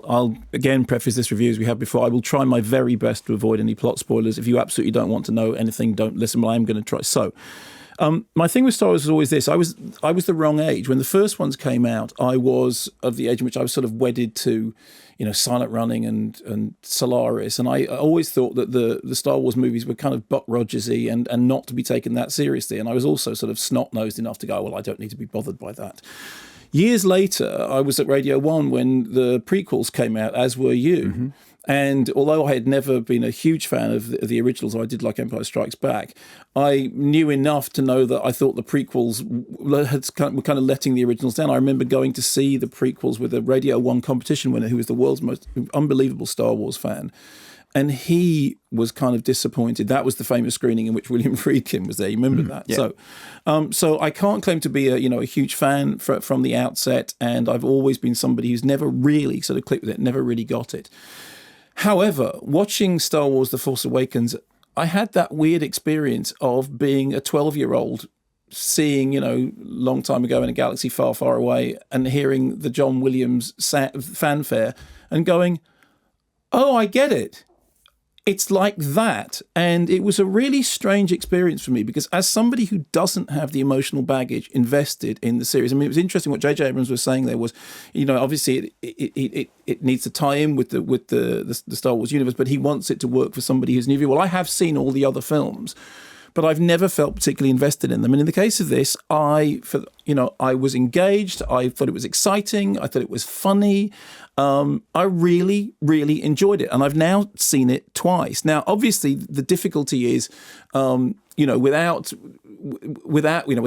I'll again preface this review as we have before. I will try my very best to avoid any plot spoilers. If you absolutely don't want to know anything, don't listen, but I am going to try. So, my thing with Star Wars was always this. I was the wrong age. When the first ones came out, I was of the age in which I was sort of wedded to, Silent Running and Solaris. And I always thought that the Star Wars movies were kind of Buck Rogers-y and not to be taken that seriously. And I was also sort of snot-nosed enough to go, well, I don't need to be bothered by that. Years later, I was at Radio 1 when the prequels came out, as were you. Mm-hmm. And although I had never been a huge fan of the originals, I did like Empire Strikes Back, I knew enough to know that I thought the prequels were kind of letting the originals down. I remember going to see the prequels with a Radio 1 competition winner who was the world's most unbelievable Star Wars fan. And he was kind of disappointed. That was the famous screening in which William Friedkin was there. You remember that? Yeah. So I can't claim to be a huge fan from the outset, and I've always been somebody who's never really sort of clicked with it, never really got it. However, watching Star Wars: The Force Awakens, I had that weird experience of being a 12-year-old seeing, long time ago in a galaxy far, far away, and hearing the John Williams fanfare and going, oh, I get it. It's like that. And it was a really strange experience for me because as somebody who doesn't have the emotional baggage invested in the series, I mean, it was interesting what J.J. Abrams was saying there was, obviously it needs to tie in with the Star Wars universe, but he wants it to work for somebody who's new. Well, I have seen all the other films, but I've never felt particularly invested in them. And in the case of this, I was engaged. I thought it was exciting. I thought it was funny. I really, really enjoyed it. And I've now seen it twice. Now, obviously, the difficulty is, with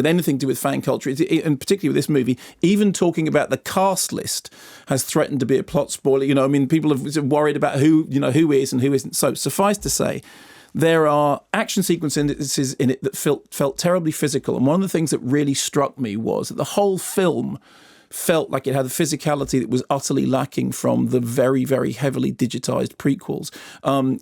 anything to do with fan culture, and particularly with this movie, even talking about the cast list has threatened to be a plot spoiler. People are worried about who is and who isn't. So suffice to say, there are action sequences in it that felt terribly physical. And one of the things that really struck me was that the whole film felt like it had a physicality that was utterly lacking from the very, very heavily digitized prequels.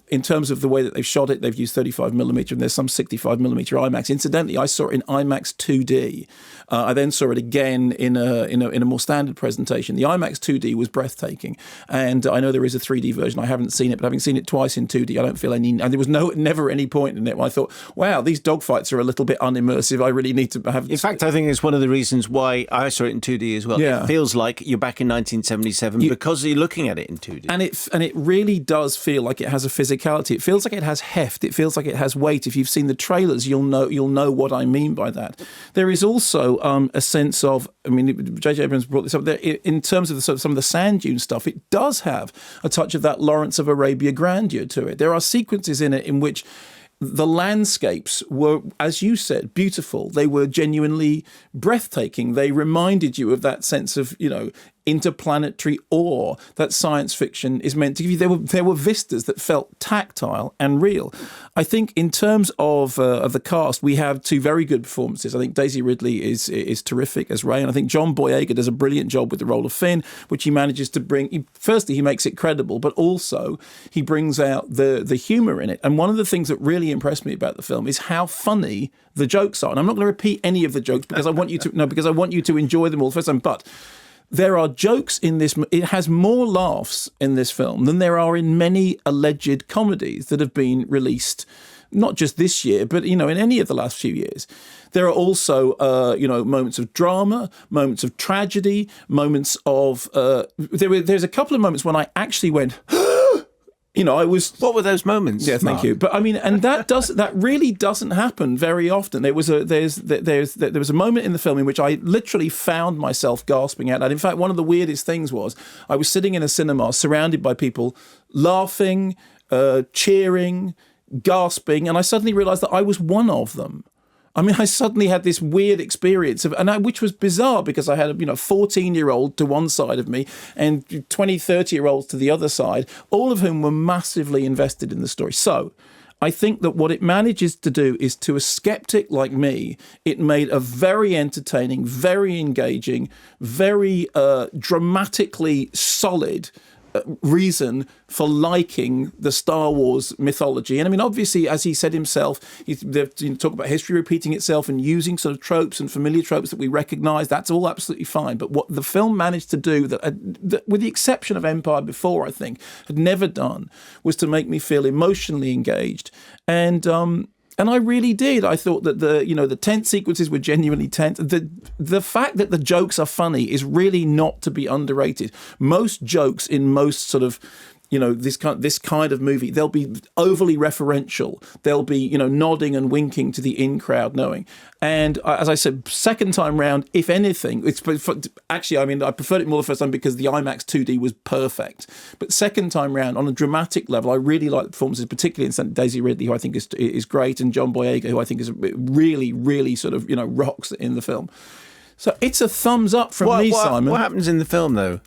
In terms of the way that they've shot it, they've used 35mm and there's some 65mm IMAX. Incidentally, I saw it in IMAX 2D. I then saw it again in a more standard presentation. The IMAX 2D was breathtaking, and I know there is a 3D version. I haven't seen it, but having seen it twice in 2D, I don't feel any. And there was never any point in it where I thought, "Wow, these dogfights are a little bit unimmersive. I really need to have." In fact, I think it's one of the reasons why I saw it in 2D as well. Yeah. It feels like you're back in 1977 because you're looking at it in 2D, and it really does feel like it has a physicality. It feels like it has heft. It feels like it has weight. If you've seen the trailers, you'll know what I mean by that. There is also a sense of, J.J. Abrams brought this up there, in terms of some of the sand dune stuff, it does have a touch of that Lawrence of Arabia grandeur to it. There are sequences in it in which the landscapes were, as you said, beautiful. They were genuinely breathtaking. They reminded you of that sense of, interplanetary awe that science fiction is meant to give you. There were vistas that felt tactile and real. I think in terms of the cast, we have two very good performances. I think Daisy Ridley is terrific as Rey, and I think John Boyega does a brilliant job with the role of Finn, which he manages to bring. Firstly, he makes it credible, but also he brings out the humour in it. And one of the things that really impressed me about the film is how funny the jokes are. And I'm not going to repeat any of the jokes because I want you to enjoy them all the first time. But there are jokes in this. It has more laughs in this film than there are in many alleged comedies that have been released, not just this year, but in any of the last few years. There are also moments of drama, moments of tragedy, moments of. There's a couple of moments when I actually went. What were those moments? Yeah, thank you. But and that really doesn't happen very often. There was a moment in the film in which I literally found myself gasping out loud. In fact, one of the weirdest things was I was sitting in a cinema surrounded by people laughing, cheering, gasping, and I suddenly realised that I was one of them. I suddenly had this weird experience which was bizarre because I had a 14-year-old to one side of me and 20, 30-year-olds to the other side, all of whom were massively invested in the story. So I think that what it manages to do is, to a skeptic like me, it made a very entertaining, very engaging, very dramatically solid reason for liking the Star Wars mythology. And I mean, obviously, as he said himself, they talk about history repeating itself and using sort of tropes and familiar tropes that we recognise. That's all absolutely fine. But what the film managed to do, that with the exception of Empire before, I think, had never done, was to make me feel emotionally engaged. And I really did. I thought that the tense sequences were genuinely tense. The fact that the jokes are funny is really not to be underrated. Most jokes in most sort of this kind of movie, they'll be overly referential. They'll be nodding and winking to the in crowd, knowing. And as I said, second time round, if anything, actually, I mean, I preferred it more the first time because the Imax 2D was perfect. But second time round, on a dramatic level, I really like the performances, particularly in Daisy Ridley, who I think is great, and John Boyega, who I think is really, really sort of rocks in the film. So it's a thumbs up from me, Simon. What happens in the film, though?